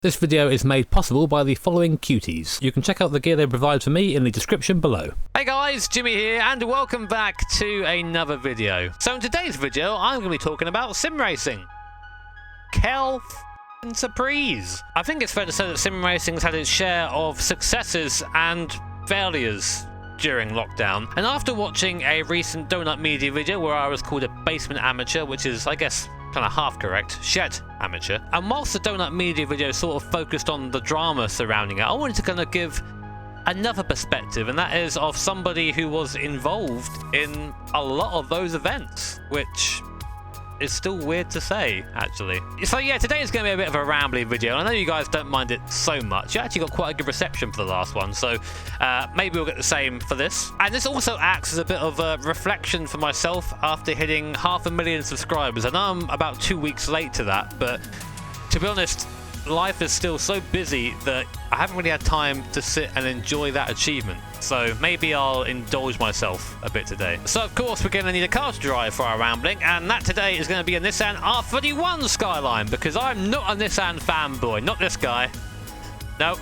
This video is made possible by the following cuties. You can check out the gear they provide for me in the description below. Hey guys, Jimmy here, and welcome back to another video. So in today's video, I'm going to be talking about sim racing. Quelle surprise! I think it's fair to say that sim racing's had its share of successes and failures during lockdown. And after watching a recent Donut Media video where I was called a basement amateur, which is, I guess, kind of half correct, shed amateur. And whilst the Donut Media video sort of focused on the drama surrounding it, I wanted to kind of give another perspective, and that is of somebody who was involved in a lot of those events, which is still weird to say, actually. So yeah, today is going to be a bit of a rambling video, and I know you guys don't mind it so much. You actually got quite a good reception for the last one, so maybe we'll get the same for this. And this also acts as a bit of a reflection for myself after hitting 500,000 subscribers. I know I'm about 2 weeks late to that, but to be honest, life is still so busy that I haven't really had time to sit and enjoy that achievement. So maybe I'll indulge myself a bit today. So of course we're going to need a car to drive for our rambling, and that today is going to be a Nissan R31 Skyline, because I'm not a Nissan fanboy. Not this guy. No.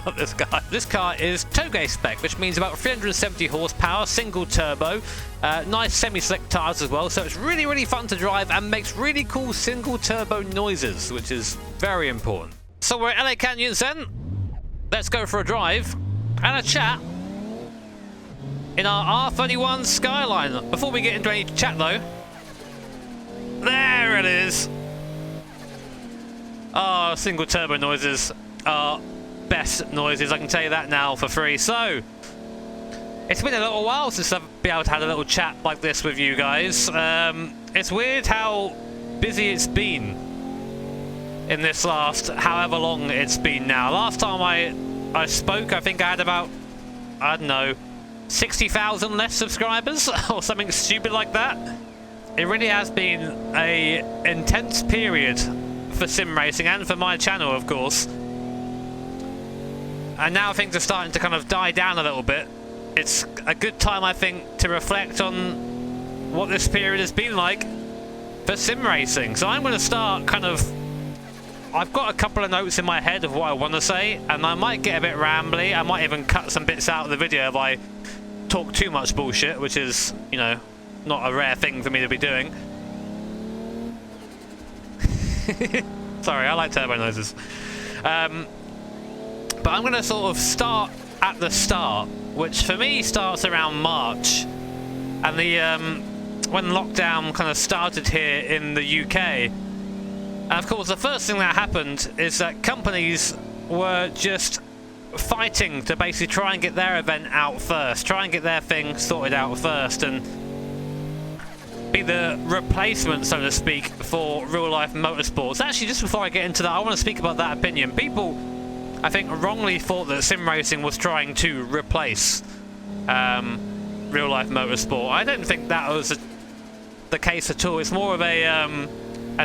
Not this guy. This car is Toge spec, which means about 370 horsepower, single turbo, nice semi-slick tires as well, so it's really, really fun to drive and makes really cool single turbo noises, which is very important. So we're at LA Canyons then. Let's go for a drive and a chat in our R31 Skyline. Before we get into any chat though, there it is. Oh, single turbo noises are best noises, I can tell you that now for free. So it's been a little while since I've been able to have a little chat like this with you guys. It's weird how busy it's been in this last however long it's been now. Last time I spoke, I think I had about, I don't know, 60,000 less subscribers or something stupid like that. It really has been a intense period for sim racing and for my channel, of course. And now things are starting to kind of die down a little bit. It's a good time, I think, to reflect on what this period has been like for sim racing. So I'm going to start kind of, I've got a couple of notes in my head of what I want to say, and I might get a bit rambly. I might even cut some bits out of the video if I talk too much bullshit, which is, you know, not a rare thing for me to be doing. Sorry, I like turbo noises. But I'm going to sort of start at the start, which for me starts around March. And the when lockdown kind of started here in the UK. And of course, the first thing that happened is that companies were just fighting to basically try and get their event out first, try and get their thing sorted out first, and be the replacement, so to speak, for real-life motorsports. Actually, just before I get into that, I want to speak about that opinion. People, I think, wrongly thought that sim racing was trying to replace real-life motorsport. I don't think that was the case at all. It's more of a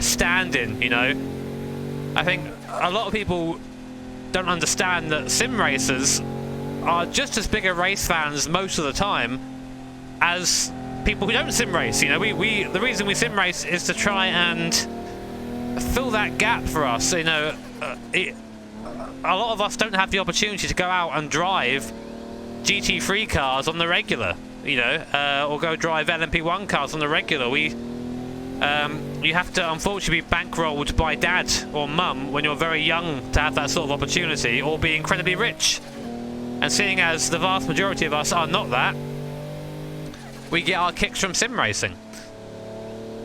stand-in, you know. I think a lot of people don't understand that sim racers are just as big a race fans most of the time as people who don't sim race. You know, the reason we sim race is to try and fill that gap for us. You know, a lot of us don't have the opportunity to go out and drive GT3 cars on the regular, you know, or go drive LMP1 cars on the regular. You have to unfortunately be bankrolled by dad or mum when you're very young to have that sort of opportunity, or be incredibly rich. And seeing as the vast majority of us are not that, we get our kicks from sim racing.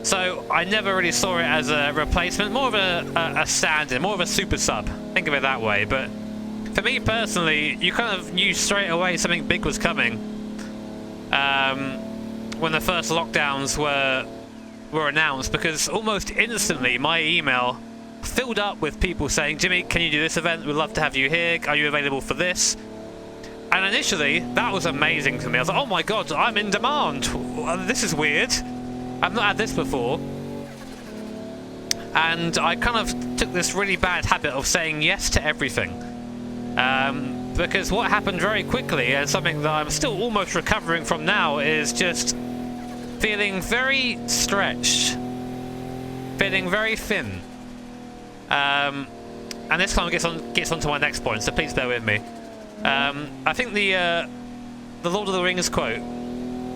So I never really saw it as a replacement, more of a stand-in, more of a super sub. Think of it that way. But for me personally, you kind of knew straight away something big was coming when the first lockdowns were announced, because almost instantly my email filled up with people saying, Jimmy, can you do this event? We'd love to have you here. Are you available for this? And initially, that was amazing to me. I was like, oh my god, I'm in demand. This is weird. I've not had this before. And I kind of took this really bad habit of saying yes to everything. Because what happened very quickly, and something that I'm still almost recovering from now, is just feeling very stretched. Feeling very thin. and this kind of gets onto my next point, so please bear with me. I think the Lord of the Rings quote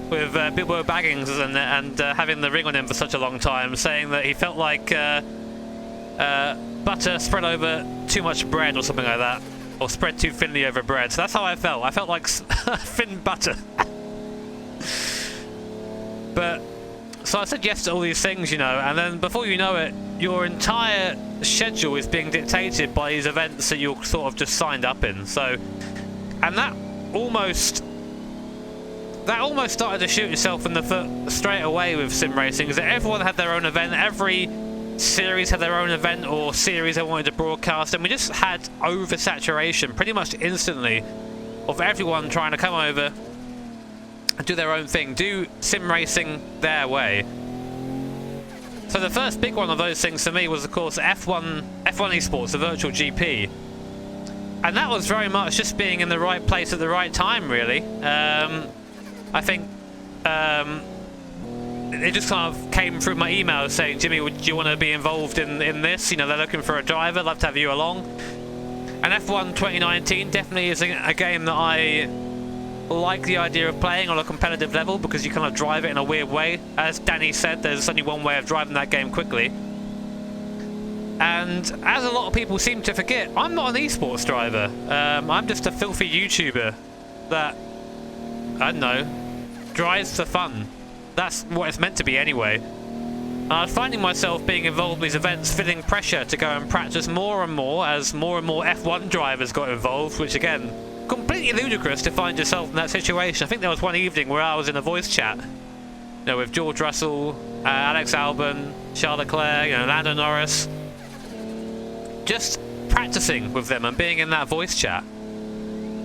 with Bilbo Baggins and having the ring on him for such a long time, saying that he felt like butter spread over too much bread or something like that, or spread too thinly over bread. So that's how I felt. I felt like thin butter. But so I said yes to all these things, you know, and then before you know it, your entire schedule is being dictated by these events that you're sort of just signed up in. So, and that almost started to shoot yourself in the foot straight away with sim racing, because everyone had their own event, every series had their own event or series they wanted to broadcast, and we just had oversaturation pretty much instantly of everyone trying to come over and do their own thing, do sim racing their way. So the first big one of those things for me was, of course, F1 esports, the virtual GP, and that was very much just being in the right place at the right time, really. I think it just kind of came through my email saying, Jimmy, would you want to be involved in this? You know, they're looking for a driver, love to have you along. And F1 2019 definitely is a game that I like the idea of playing on a competitive level, because you kind of drive it in a weird way. As Danny said, there's only one way of driving that game quickly. And as a lot of people seem to forget, I'm not an esports driver. I'm just a filthy YouTuber that, I don't know, drives for fun. That's what it's meant to be anyway. I was finding myself being involved in these events, feeling pressure to go and practice more and more as more and more F1 drivers got involved, which again, completely ludicrous to find yourself in that situation. I think there was one evening where I was in a voice chat, you know, with George Russell, Alex Albon, Charles Leclerc, you know, Lando Norris, just practicing with them and being in that voice chat.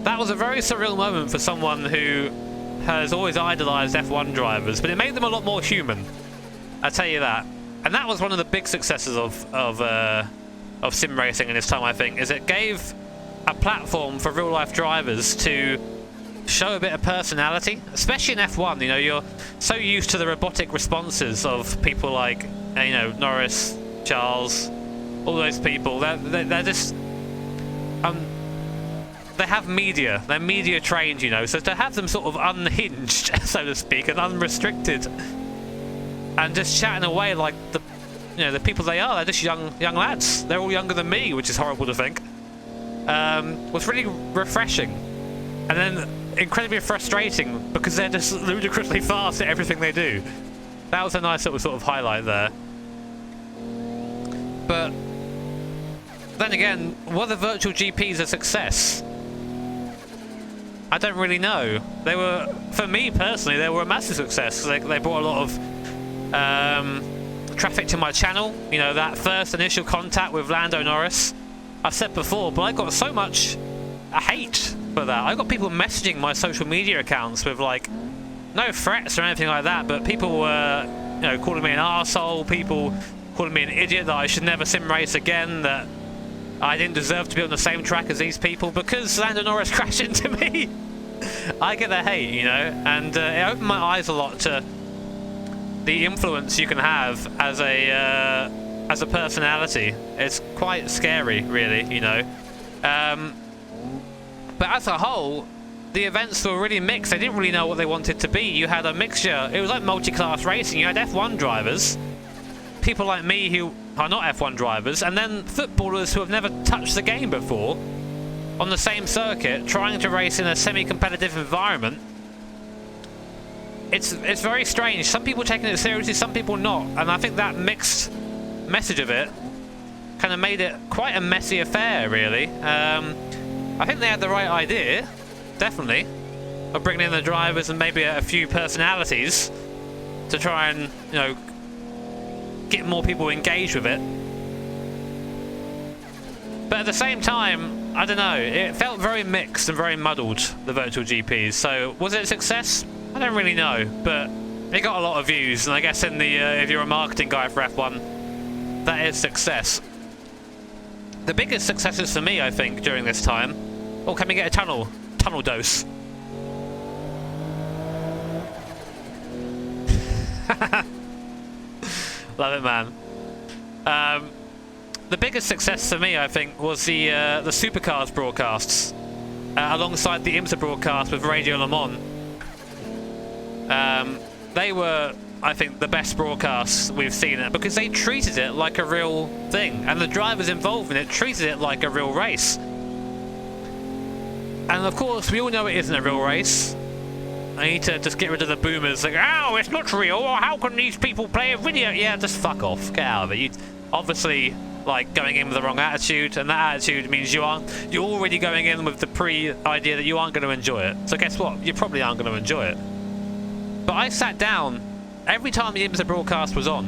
That was a very surreal moment for someone who has always idolised F1 drivers, but it made them a lot more human, I tell you that. And that was one of the big successes of sim racing in this time, I think, is it gave a platform for real life drivers to show a bit of personality, especially in F1. You know, you're so used to the robotic responses of people like, you know, Norris, Charles, all those people. They're just they have media. They're media trained, you know. So to have them sort of unhinged, so to speak, and unrestricted, and just chatting away like the people they are. They're just young lads. They're all younger than me, which is horrible to think. Was really refreshing, and then incredibly frustrating because they're just ludicrously fast at everything they do. That was a nice little sort of highlight there. But then again, were the virtual GPs a success? I don't really know. They were, for me personally, they were a massive success. They brought a lot of traffic to my channel. You know, that first initial contact with Lando Norris, I've said before, but I got so much hate for that. I got people messaging my social media accounts with, like, no threats or anything like that, but people were, you know, calling me an arsehole, people calling me an idiot, that I should never sim race again, that I didn't deserve to be on the same track as these people because Lando Norris crashed into me. I get the hate, you know, and it opened my eyes a lot to the influence you can have as a personality. It's quite scary, really, you know. But as a whole, the events were really mixed. They didn't really know what they wanted to be. You had a mixture. It was like multi-class racing. You had F1 drivers, people like me who are not F1 drivers, and then footballers who have never touched the game before on the same circuit, trying to race in a semi-competitive environment. It's very strange. Some people taking it seriously, some people not. And I think that mixed message of it kind of made it quite a messy affair, really. I think they had the right idea, definitely, of bringing in the drivers and maybe a few personalities to try and, you know, get more people engaged with it. But at the same time, I don't know, it felt very mixed and very muddled, the virtual GPs. So was it a success? I don't really know, but it got a lot of views, and I guess in the if you're a marketing guy for F1, that is success. The biggest successes for me, I think, during this time. Oh, can we get a tunnel dose? Love it, man. the biggest success for me, I think, was the Supercars broadcasts alongside the IMSA broadcast with Radio Le Mans. They were, I think, the best broadcasts we've seen because they treated it like a real thing, and the drivers involved in it treated it like a real race. And of course, we all know it isn't a real race. I need to just get rid of the boomers like, oh, it's not real, or how can these people play a video? Yeah, just fuck off, get out of it. You obviously like going in with the wrong attitude, and that attitude means you're already going in with the pre-idea that you aren't going to enjoy it. So guess what? You probably aren't going to enjoy it. But I sat down every time the IMSA broadcast was on.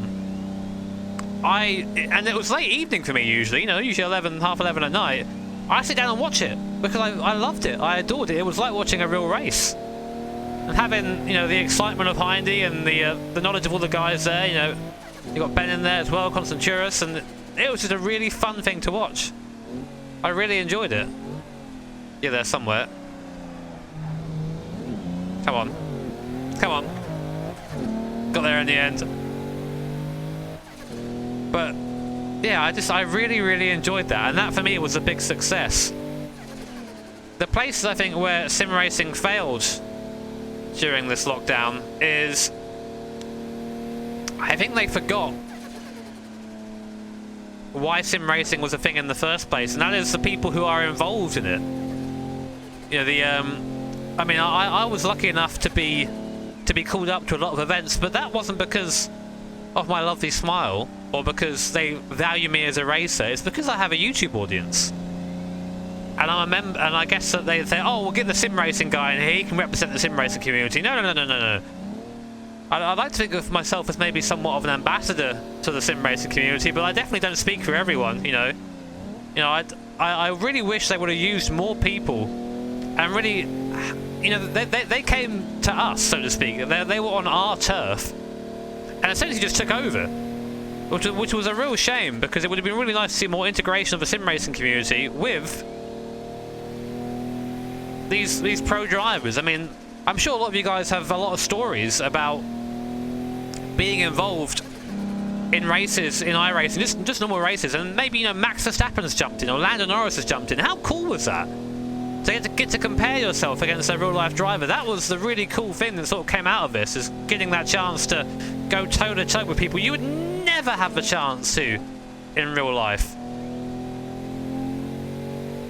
And it was late evening for me usually, you know, usually 11, half 11 at night. I sit down and watch it because I loved it. I adored it. It was like watching a real race. And having, you know, the excitement of Hindy and the knowledge of all the guys there, you know, you got Ben in there as well, Constanturis, and it was just a really fun thing to watch. I really enjoyed it. You're there somewhere. Come on. Come on. Got there in the end. But yeah, I really, really enjoyed that, and that for me was a big success. The places I think where Simracing failed during this lockdown is I think they forgot why Simracing was a thing in the first place, and that is the people who are involved in it. You know, I mean, I was lucky enough to be called up to a lot of events, but that wasn't because of my lovely smile or because they value me as a racer. It's because I have a YouTube audience, and I'm a member. And I guess that they say, "Oh, we'll get the sim racing guy in here. He can represent the sim racing community." No. I like to think of myself as maybe somewhat of an ambassador to the sim racing community, but I definitely don't speak for everyone. You know, I really wish they would have used more people, and really, you know, they came to us, so to speak. They were on our turf, and essentially just took over, which was a real shame, because it would have been really nice to see more integration of the sim racing community with these pro drivers. I mean, I'm sure a lot of you guys have a lot of stories about being involved in races, in iRacing, just normal races, and maybe, you know, Max Verstappen's jumped in, or Lando Norris has jumped in. How cool was that? To get to compare yourself against a real life driver. That was the really cool thing that sort of came out of this, is getting that chance to go toe to toe with people you would never have the chance to in real life.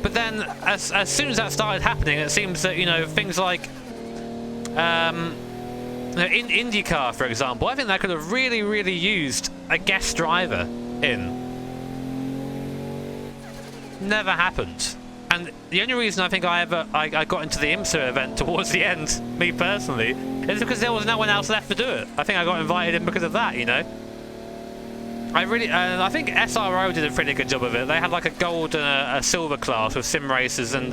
But then as soon as that started happening, it seems that, you know, things like in IndyCar, for example, I think that could have really, really used a guest driver in. Never happened. And the only reason I think I got into the IMSA event towards the end, me personally, is because there was no one else left to do it. I think I got invited in because of that, you know. I think SRO did a pretty good job of it. They had like a gold and a silver class with sim racers and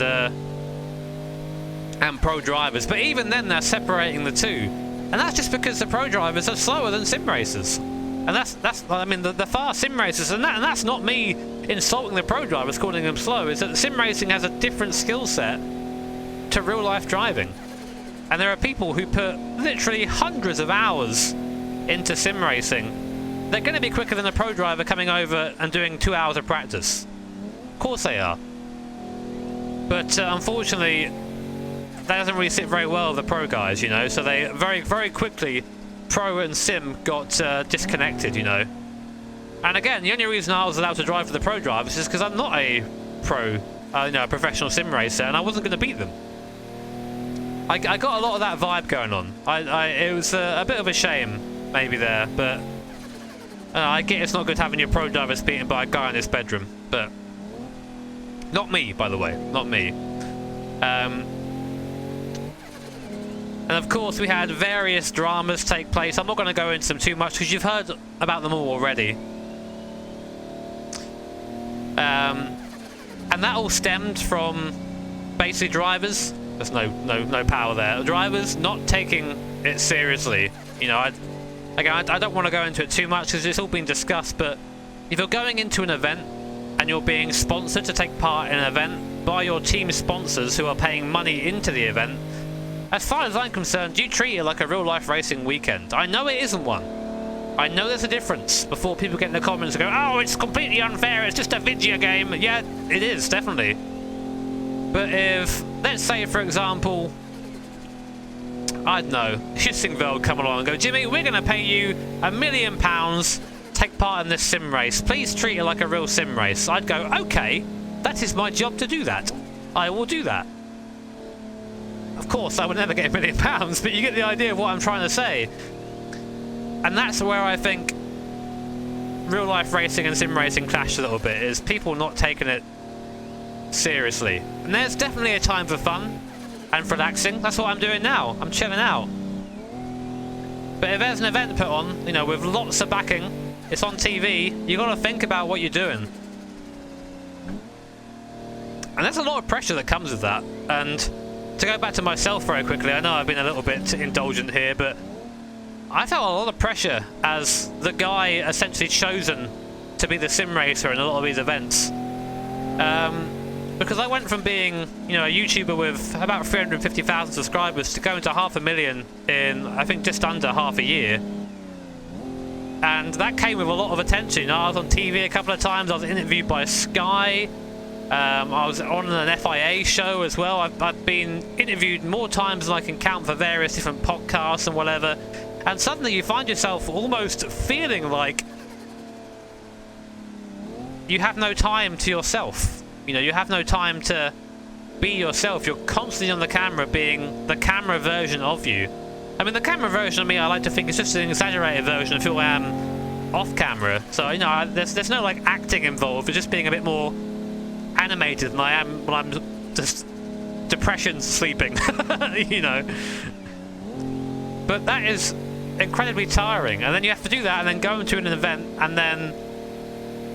pro drivers. But even then, they're separating the two, and that's just because the pro drivers are slower than sim racers. And that's I mean, the fast sim racers, and that's not me insulting the pro drivers, calling them slow. Is that sim racing has a different skill set to real life driving, and there are people who put literally hundreds of hours into sim racing. They're going to be quicker than a pro driver coming over and doing 2 hours of practice. Of course they are. But unfortunately, that doesn't really sit very well with the pro guys, you know. So they very, very quickly, pro and sim got disconnected, you know. And again, the only reason I was allowed to drive for the pro drivers is because I'm not a pro, you know, a professional sim racer, and I wasn't going to beat them. I got a lot of that vibe going on. It was a bit of a shame, maybe there, but I get it's not good having your pro drivers beaten by a guy in his bedroom, but not me, by the way, not me. And of course, we had various dramas take place. I'm not going to go into them too much because you've heard about them all already. And that all stemmed from basically drivers. There's no power there. Drivers not taking it seriously. You know, I don't want to go into it too much because it's all been discussed. But if you're going into an event and you're being sponsored to take part in an event by your team sponsors who are paying money into the event, as far as I'm concerned, you treat it like a real-life racing weekend. I know it isn't one. I know there's a difference before people get in the comments and go, oh, it's completely unfair, it's just a video game. Yeah, it is, definitely. But if, let's say, for example, I don't know, Ninfield come along and go, Jimmy, we're going to pay you £1 million, take part in this sim race. Please treat it like a real sim race. I'd go, okay, that is my job to do that. I will do that. Of course, I would never get £1 million, but you get the idea of what I'm trying to say. And that's where I think real life racing and sim racing clash a little bit, is people not taking it seriously. And there's definitely a time for fun and relaxing. That's what I'm doing now. I'm chilling out. But if there's an event put on, you know, with lots of backing, it's on TV, you got to think about what you're doing. And there's a lot of pressure that comes with that. And to go back to myself very quickly, I know I've been a little bit indulgent here, but I felt a lot of pressure as the guy essentially chosen to be the sim racer in a lot of these events. Because I went from being, you know, a YouTuber with about 350,000 subscribers to going to 500,000 in, I think, just under half a year. And that came with a lot of attention. You know, I was on TV a couple of times, I was interviewed by Sky, I was on an FIA show as well. I've been interviewed more times than I can count for various different podcasts and whatever. And suddenly you find yourself almost feeling like you have no time to yourself. You know, you have no time to be yourself. You're constantly on the camera being the camera version of you. I mean, the camera version of me, I like to think, is just an exaggerated version of who I am off camera. So, you know, there's no, like, acting involved. It's just being a bit more animated than I am when I'm just depression sleeping, you know. But that is incredibly tiring, and then you have to do that and then go into an event and then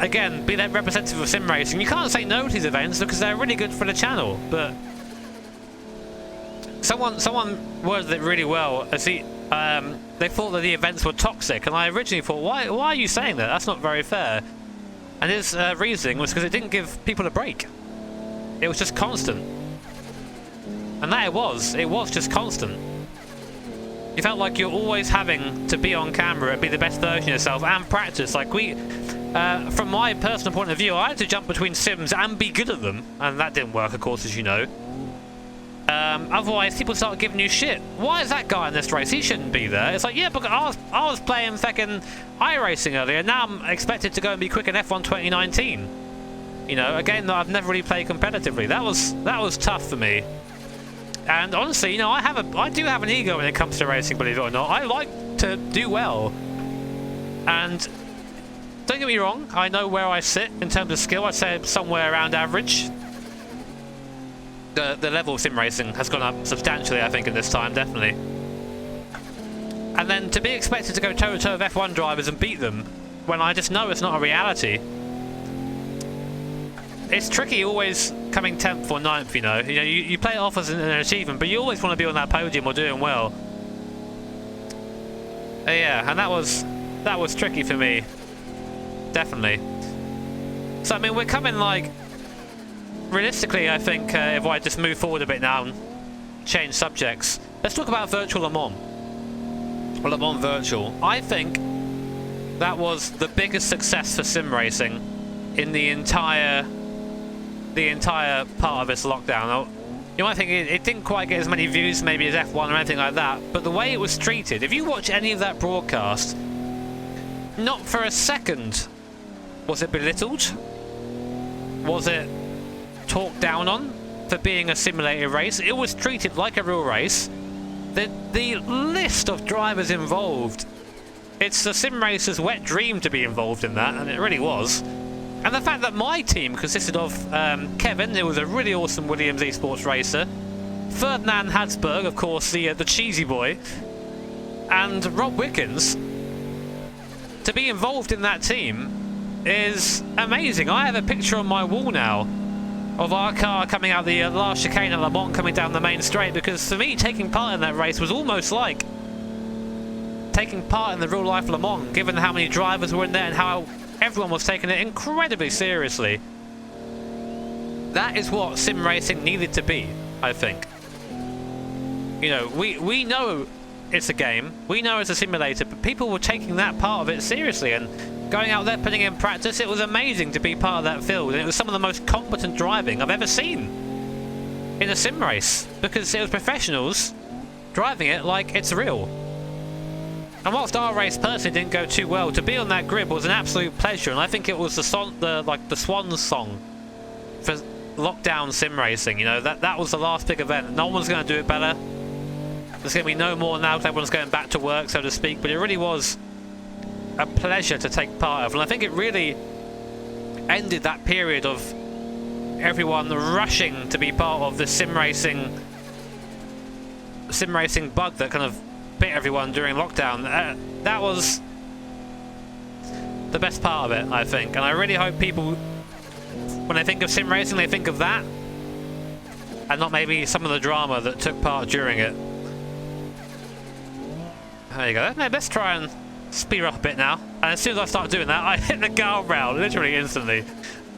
again be that representative of sim racing. You can't say no to these events because they're really good for the channel, but someone worded it really well as they thought that the events were toxic, and I originally thought, why are you saying that? That's not very fair. And his reasoning was because it didn't give people a break. It was just constant. And that it was just constant. You felt like you're always having to be on camera and be the best version of yourself and practice. Like from my personal point of view, I had to jump between sims and be good at them. And that didn't work, of course, as you know. Otherwise, people start giving you shit. Why is that guy in this race? He shouldn't be there. It's like, yeah, but I was playing fucking iRacing earlier. Now I'm expected to go and be quick in F1 2019. You know, a game that I've never really played competitively. That was tough for me. And honestly, you know, I do have an ego when it comes to racing, believe it or not. I like to do well. And don't get me wrong, I know where I sit in terms of skill. I'd say somewhere around average. The level of sim racing has gone up substantially, I think, in this time, definitely. And then to be expected to go toe-to-toe with F1 drivers and beat them, when I just know it's not a reality. It's tricky always coming 10th or 9th, you know. You play it off as an achievement, but you always want to be on that podium or doing well. Yeah, and that was tricky for me. Definitely. So, I mean, we're coming, like, realistically, I think, if I just move forward a bit now and change subjects, let's talk about Virtual Le Mans. Or Le Mans Virtual. I think that was the biggest success for sim racing in the entire part of this lockdown. You might think it didn't quite get as many views maybe as F1 or anything like that, but the way it was treated, if you watch any of that broadcast, not for a second was it belittled, was it talked down on for being a simulated race. It was treated like a real race. The list of drivers involved, it's the sim racer's wet dream to be involved in that, and it really was. And the fact that my team consisted of Kevin, who was a really awesome Williams esports racer, Ferdinand Hadsberg, of course, the cheesy boy, and Rob Wickens, to be involved in that team is amazing. I have a picture on my wall now of our car coming out the last chicane at Le Mans, coming down the main straight, because for me, taking part in that race was almost like taking part in the real life Le Mans, given how many drivers were in there and how everyone was taking it incredibly seriously. That is what sim racing needed to be, I think. You know, we know it's a game. We know it's a simulator, but people were taking that part of it seriously and going out there, putting in practice. It was amazing to be part of that field, and it was some of the most competent driving I've ever seen in a sim race, because it was professionals driving it like it's real. And whilst our race personally didn't go too well, to be on that grid was an absolute pleasure, and I think it was the swan song for lockdown sim racing. You know, that was the last big event. No one's going to do it better. There's going to be no more now because everyone's going back to work, so to speak, but it really was a pleasure to take part of, and I think it really ended that period of everyone rushing to be part of the sim racing bug that kind of bit everyone during lockdown. That was the best part of it, I think, and I really hope people, when they think of sim racing, they think of that and not maybe some of the drama that took part during it. There you go. Let's try and speed up a bit now, and as soon as I start doing that, I hit the guardrail literally instantly.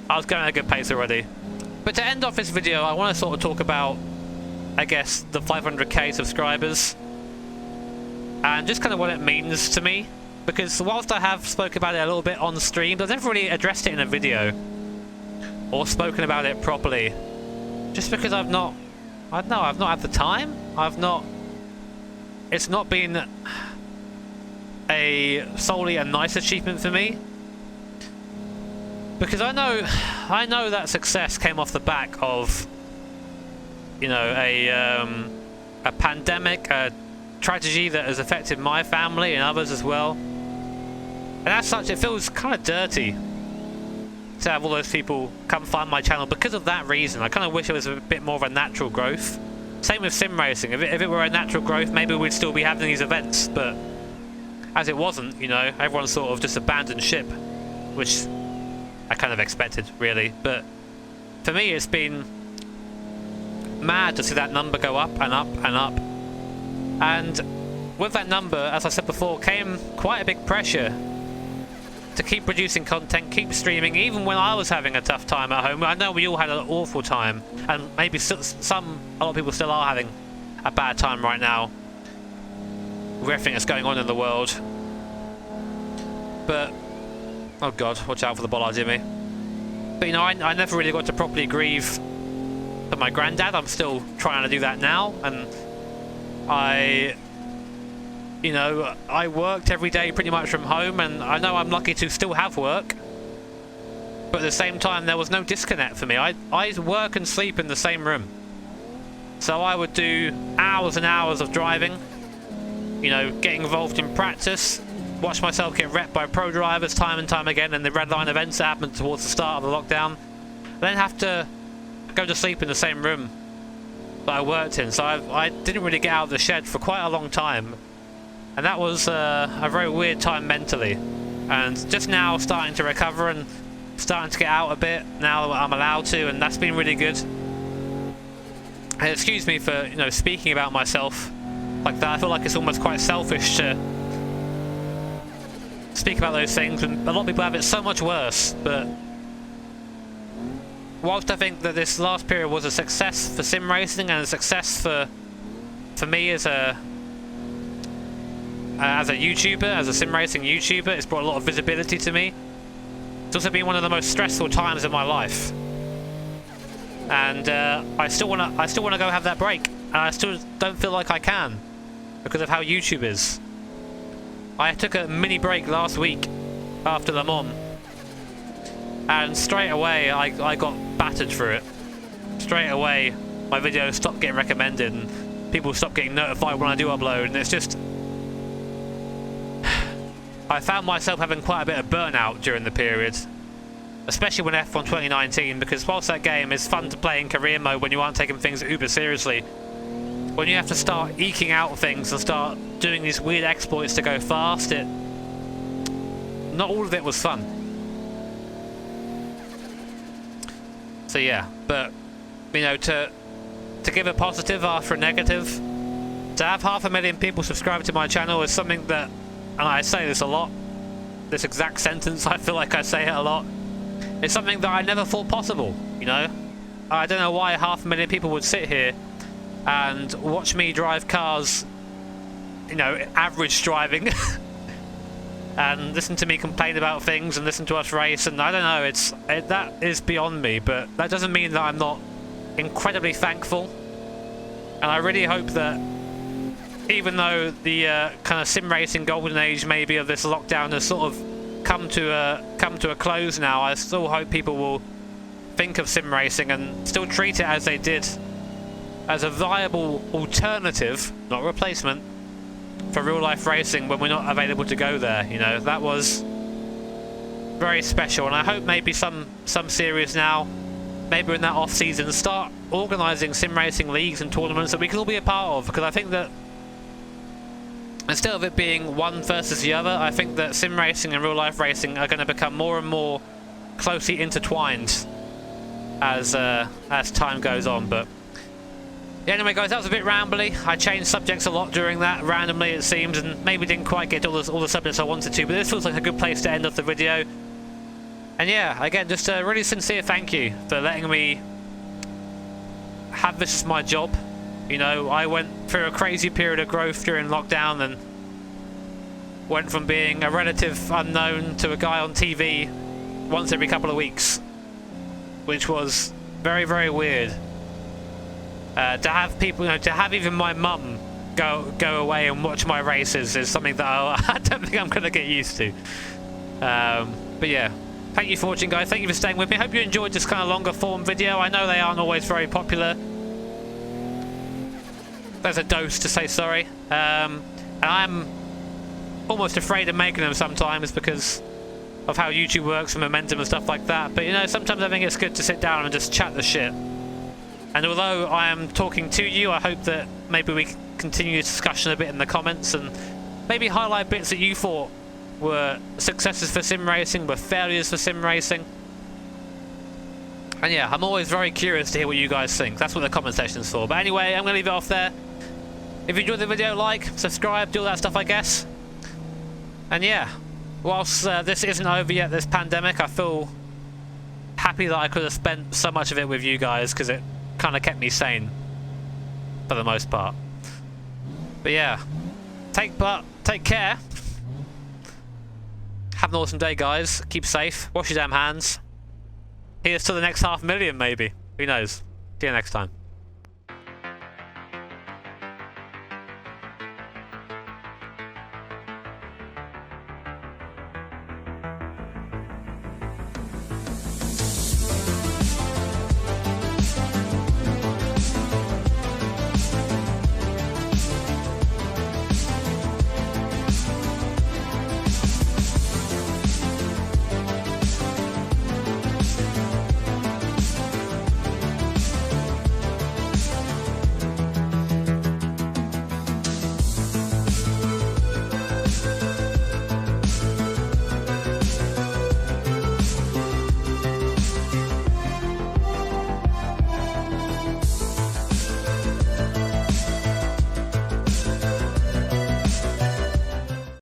I was going at a good pace already. But to end off this video, I want to sort of talk about, I guess, the 500k subscribers and just kind of what it means to me, because whilst I have spoken about it a little bit on stream, I've never really addressed it in a video or spoken about it properly, just because I've not had the time. It's not been solely a nice achievement for me, because I know that success came off the back of, you know, a pandemic, a tragedy that has affected my family and others as well, and as such it feels kind of dirty to have all those people come find my channel because of that reason. I kind of wish it was a bit more of a natural growth. Same with sim racing. If it were a natural growth, maybe we'd still be having these events, but as it wasn't, you know, everyone sort of just abandoned ship, which I kind of expected, really. But for me, it's been mad to see that number go up and up and up. And with that number, as I said before, came quite a big pressure to keep producing content, keep streaming, even when I was having a tough time at home. I know we all had an awful time, and maybe a lot of people still are having a bad time right now with everything that's going on in the world. But oh god, watch out for the bollard, Jimmy. But you know, I never really got to properly grieve for my granddad. I'm still trying to do that now, and I worked every day pretty much from home, and I know I'm lucky to still have work, but at the same time there was no disconnect for me. I work and sleep in the same room, so I would do hours and hours of driving, you know, getting involved in practice, watch myself get wrecked by pro drivers time and time again in the red line events that happened towards the start of the lockdown, then have to go to sleep in the same room that I worked in. So I didn't really get out of the shed for quite a long time, and that was a very weird time mentally. And just now starting to recover and starting to get out a bit now that I'm allowed to, and that's been really good. And excuse me for, you know, speaking about myself like that. I feel like it's almost quite selfish to speak about those things, and a lot of people have it so much worse. But whilst I think that this last period was a success for sim racing and a success for me as a YouTuber, as a sim racing YouTuber, it's brought a lot of visibility to me. It's also been one of the most stressful times of my life, and I still want to go have that break, and I still don't feel like I can because of how YouTube is. I took a mini break last week after Le Mans, and straight away I got battered for it. Straight away my videos stopped getting recommended, and people stopped getting notified when I do upload, and it's just, I found myself having quite a bit of burnout during the period, especially when F1 2019, because whilst that game is fun to play in career mode when you aren't taking things uber seriously, when you have to start eking out things and start doing these weird exploits to go fast, not all of it was fun. So yeah, but you know, to give a positive after a negative, to have 500,000 people subscribe to my channel is something that, and I say this a lot, this exact sentence, I feel like I say it a lot, it's something that I never thought possible, you know? I don't know why 500,000 people would sit here and watch me drive cars you know, average driving and listen to me complain about things and listen to us race, and I don't know, that is beyond me, but that doesn't mean that I'm not incredibly thankful. And I really hope that even though the kind of sim racing golden age maybe of this lockdown has sort of come to a close now, I still hope people will think of sim racing and still treat it as they did, as a viable alternative, not a replacement, for real life racing when we're not available to go there. You know, that was very special, and I hope maybe some series now, maybe in that off season, start organising sim racing leagues and tournaments that we can all be a part of, because I think that instead of it being one versus the other, I think that sim racing and real life racing are going to become more and more closely intertwined as time goes on. But yeah, anyway guys, that was a bit rambly. I changed subjects a lot during that, randomly it seems, and maybe didn't quite get all the subjects I wanted to, but this feels like a good place to end off the video. And yeah, again, just a really sincere thank you for letting me have this as my job. You know, I went through a crazy period of growth during lockdown and went from being a relative unknown to a guy on TV once every couple of weeks, which was very, very weird. To have people, you know, to have even my mum go away and watch my races is something that I don't think I'm going to get used to. But yeah, thank you for watching, guys. Thank you for staying with me. I hope you enjoyed this kind of longer form video. I know they aren't always very popular. There's a dose to say sorry. And I'm almost afraid of making them sometimes because of how YouTube works and momentum and stuff like that. But you know, sometimes I think it's good to sit down and just chat the shit. And although I am talking to you, I hope that maybe we can continue this discussion a bit in the comments and maybe highlight bits that you thought were successes for sim racing, were failures for sim racing. And yeah, I'm always very curious to hear what you guys think. That's what the comment section is for. But anyway, I'm going to leave it off there. If you enjoyed the video, like, subscribe, do all that stuff, I guess. And yeah, whilst this isn't over yet, this pandemic, I feel happy that I could have spent so much of it with you guys, because it kind of kept me sane for the most part. But yeah, take care. Have an awesome day, guys. Keep safe. Wash your damn hands. Here's to the next 500,000, maybe. Who knows? See you next time.